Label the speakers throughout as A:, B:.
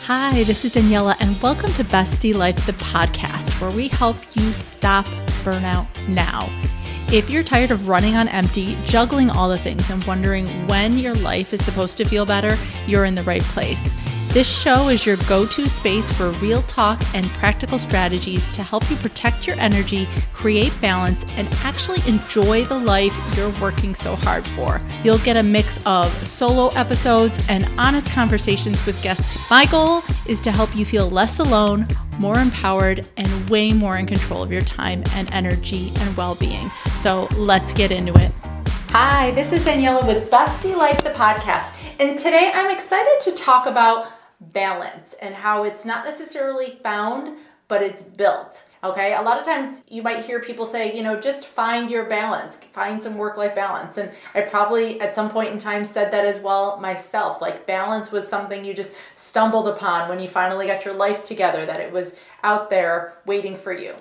A: Hi, this is Daniela, and welcome to Bestie Life, the podcast, where we help you stop burnout now. If you're tired of running on empty, juggling all the things, and wondering when your life is supposed to feel better, you're in the right place. This show is your go-to space for real talk and practical strategies to help you protect your energy, create balance, and actually enjoy the life you're working so hard for. You'll get a mix of solo episodes and honest conversations with guests. My goal is to help you feel less alone, more empowered, and way more in control of your time and energy and well-being. So let's get into it. Hi, this is Daniela with Bestie Life, the podcast. And today I'm excited to talk about balance and how it's not necessarily found, but it's built. Okay. A lot of times you might hear people say, just find your balance, find some work-life balance. And I probably at some point in time said that as well myself. Like balance was something you just stumbled upon when you finally got your life together, that it was out there waiting for you.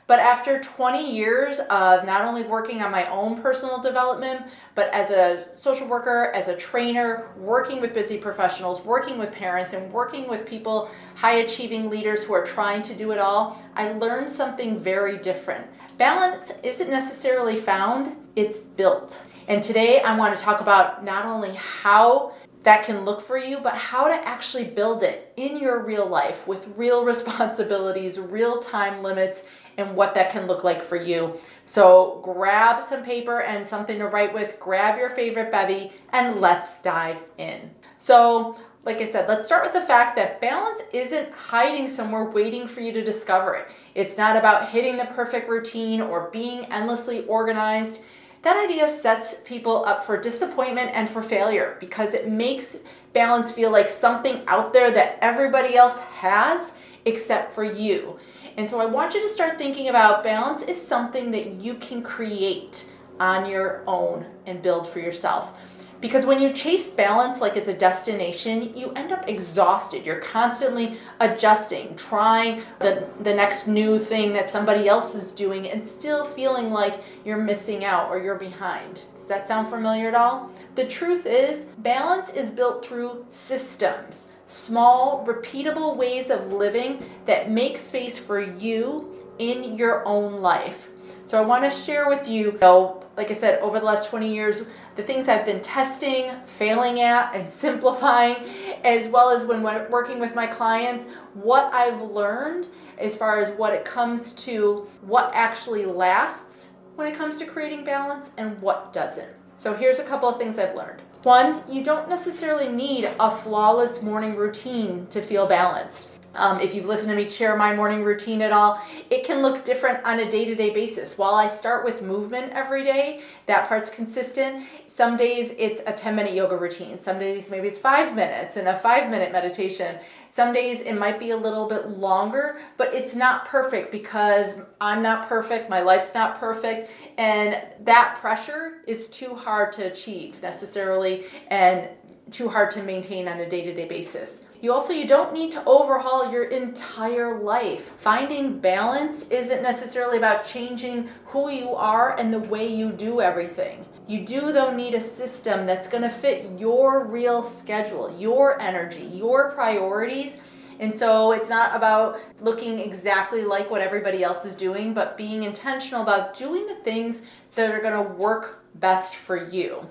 A: But after 20 years of not only working on my own personal development, but as a social worker, as a trainer, working with busy professionals, working with parents, and working with people, high-achieving leaders who are trying to do it all, I learned something very different. Balance isn't necessarily found, it's built. And today I want to talk about not only how that can look for you, but how to actually build it in your real life with real responsibilities, real time limits, and what that can look like for you. So grab some paper and something to write with, grab your favorite bevy, and let's dive in. So, like I said, let's start with the fact that balance isn't hiding somewhere waiting for you to discover it. It's not about hitting the perfect routine or being endlessly organized. That idea sets people up for disappointment and for failure because it makes balance feel like something out there that everybody else has except for you. And so I want you to start thinking about balance is something that you can create on your own and build for yourself. Because when you chase balance like it's a destination, you end up exhausted. You're constantly adjusting, trying the next new thing that somebody else is doing and still feeling like you're missing out or you're behind. Does that sound familiar at all? The truth is, balance is built through systems. Small, repeatable ways of living that make space for you in your own life. So I want to share with you, like I said, over the last 20 years, the things I've been testing, failing at, and simplifying, as well as when working with my clients, what I've learned as far as what it comes to what actually lasts when it comes to creating balance and what doesn't. So here's a couple of things I've learned. One, you don't necessarily need a flawless morning routine to feel balanced. If you've listened to me share my morning routine at all, it can look different on a day-to-day basis. While I start with movement every day, that part's consistent. Some days it's a 10-minute yoga routine. Some days maybe it's 5 minutes and a 5-minute meditation. Some days it might be a little bit longer, but it's not perfect because I'm not perfect, my life's not perfect, and that pressure is too hard to achieve necessarily and too hard to maintain on a day-to-day basis. You don't need to overhaul your entire life. Finding balance isn't necessarily about changing who you are and the way you do everything. You do, though, need a system that's going to fit your real schedule, your energy, your priorities. And so it's not about looking exactly like what everybody else is doing, but being intentional about doing the things that are going to work best for you.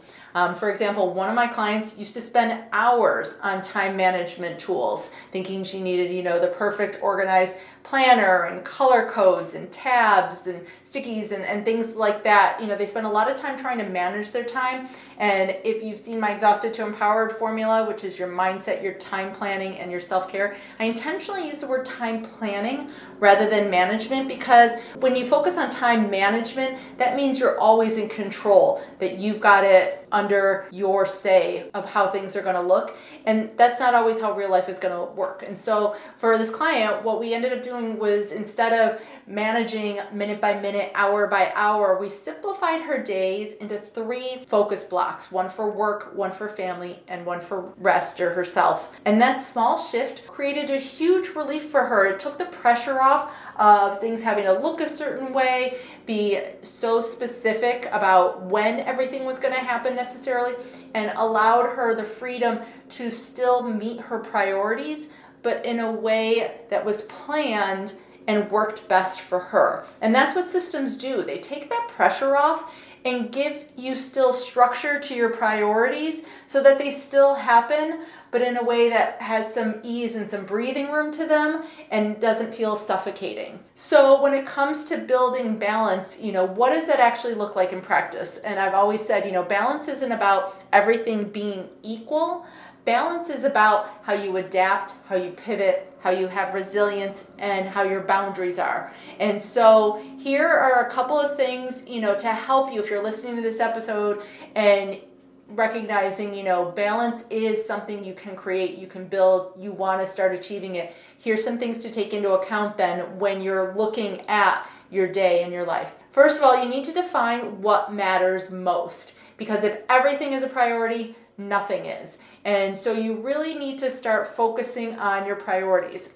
A: For example, one of my clients used to spend hours on time management tools, thinking she needed, the perfect organized planner and color codes and tabs and stickies and things like that. They spend a lot of time trying to manage their time. And if you've seen my Exhausted to Empowered formula, which is your mindset, your time planning, and your self-care, I intentionally use the word time planning rather than management because when you focus on time management, that means you're always in control, that you've got it under your say of how things are going to look. And that's not always how real life is going to work. And so for this client, what we ended up doing was instead of managing minute by minute, hour by hour, we simplified her days into 3 focus blocks, one for work, one for family, and one for rest or herself. And that small shift created a huge relief for her. It took the pressure off of things having to look a certain way, be so specific about when everything was going to happen necessarily, and allowed her the freedom to still meet her priorities, but in a way that was planned and worked best for her. And that's what systems do. They take that pressure off and give you still structure to your priorities so that they still happen, but in a way that has some ease and some breathing room to them and doesn't feel suffocating. So when it comes to building balance, what does that actually look like in practice? And I've always said, balance isn't about everything being equal. Balance is about how you adapt, how you pivot, how you have resilience, and how your boundaries are. And so here are a couple of things, to help you if you're listening to this episode and recognizing, balance is something you can create, you can build, you want to start achieving it. Here's some things to take into account then when you're looking at your day and your life. First of all, you need to define what matters most, because if everything is a priority, nothing is. And so you really need to start focusing on your priorities.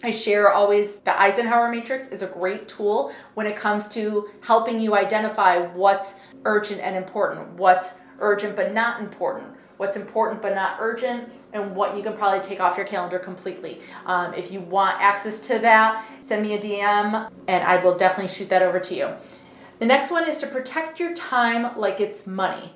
A: I share always the Eisenhower Matrix is a great tool when it comes to helping you identify what's urgent and important, what's urgent but not important, what's important but not urgent, and what you can probably take off your calendar completely. If you want access to that, send me a DM and I will definitely shoot that over to you. The next one is to protect your time like it's money.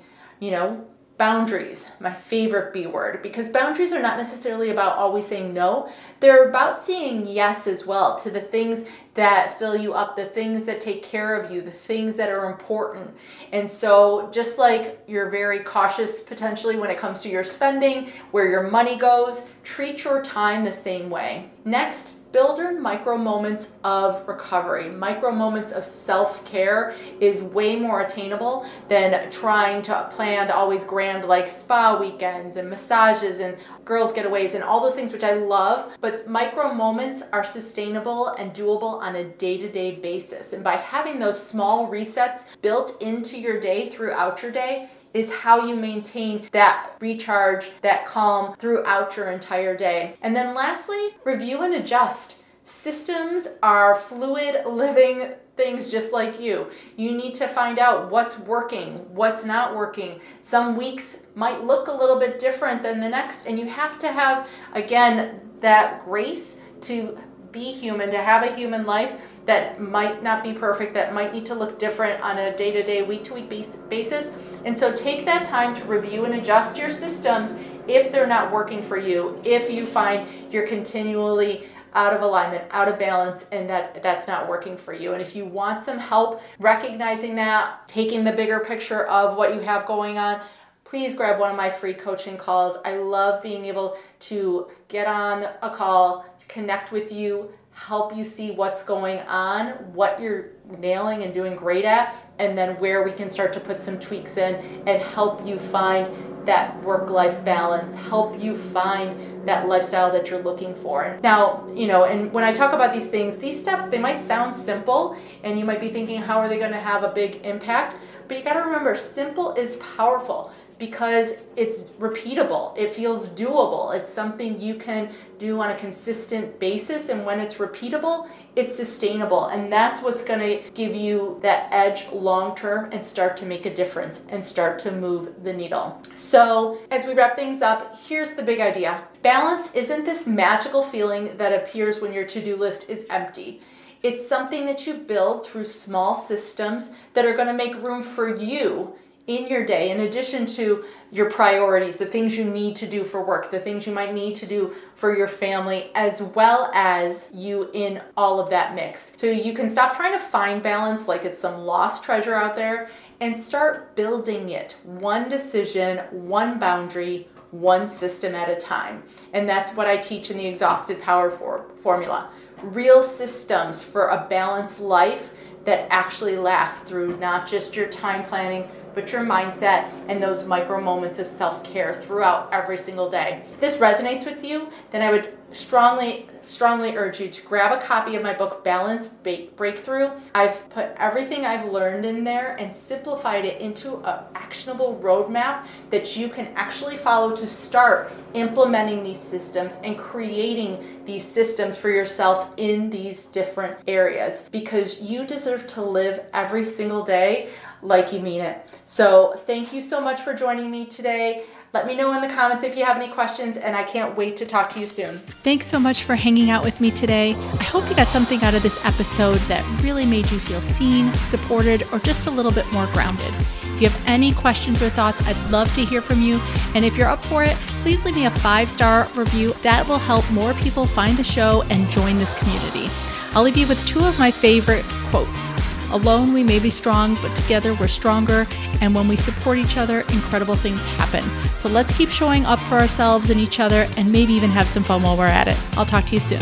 A: Boundaries, my favorite B word, because boundaries are not necessarily about always saying no. They're about saying yes as well to the things that fill you up, the things that take care of you, the things that are important. And so just like you're very cautious potentially when it comes to your spending, where your money goes, treat your time the same way. Next, build in micro moments of recovery. Micro moments of self-care is way more attainable than trying to plan to always grand like spa weekends and massages and girls getaways and all those things, which I love. But micro moments are sustainable and doable on a day-to-day basis. And by having those small resets built into your day throughout your day is how you maintain that recharge, that calm throughout your entire day. And then lastly, review and adjust. Systems are fluid, living things just like you. You need to find out what's working, what's not working. Some weeks might look a little bit different than the next, and you have to have, again, that grace to be human, to have a human life that might not be perfect, that might need to look different on a day-to-day, week-to-week basis. And so take that time to review and adjust your systems if they're not working for you, if you find you're continually out of alignment, out of balance, and that's not working for you. And if you want some help recognizing that, taking the bigger picture of what you have going on, please grab one of my free coaching calls. I love being able to get on a call, connect with you, help you see what's going on, what you're nailing and doing great at, and then where we can start to put some tweaks in and help you find that work-life balance, help you find that lifestyle that you're looking for. Now, and when I talk about these things, these steps, they might sound simple, and you might be thinking, how are they going to have a big impact? But you got to remember, simple is powerful because it's repeatable. It feels doable. It's something you can do on a consistent basis, and when it's repeatable, it's sustainable, and that's what's going to give you that edge long term and start to make a difference and start to move the needle. So as we wrap things up, here's the big idea. Balance isn't this magical feeling that appears when your to-do list is empty. It's something that you build through small systems that are going to make room for you in your day, in addition to your priorities, the things you need to do for work, the things you might need to do for your family, as well as you in all of that mix. So you can stop trying to find balance like it's some lost treasure out there and start building it one decision, one boundary, one system at a time. And that's what I teach in the Exhausted Power Formula. Real systems for a balanced life that actually lasts through not just your time planning, but your mindset and those micro moments of self-care throughout every single day. If this resonates with you, then I would strongly urge you to grab a copy of my book, Balance Breakthrough. I've put everything I've learned in there and simplified it into an actionable roadmap that you can actually follow to start implementing these systems and creating these systems for yourself in these different areas, because you deserve to live every single day like you mean it. So thank you so much for joining me today. Let me know in the comments if you have any questions, and I can't wait to talk to you soon. Thanks so much for hanging out with me today. I hope you got something out of this episode that really made you feel seen, supported, or just a little bit more grounded. If you have any questions or thoughts, I'd love to hear from you. And if you're up for it, please leave me a 5-star review. That will help more people find the show and join this community. I'll leave you with 2 of my favorite quotes. Alone we may be strong, but together we're stronger. And when we support each other, incredible things happen. So let's keep showing up for ourselves and each other, and maybe even have some fun while we're at it. I'll talk to you soon.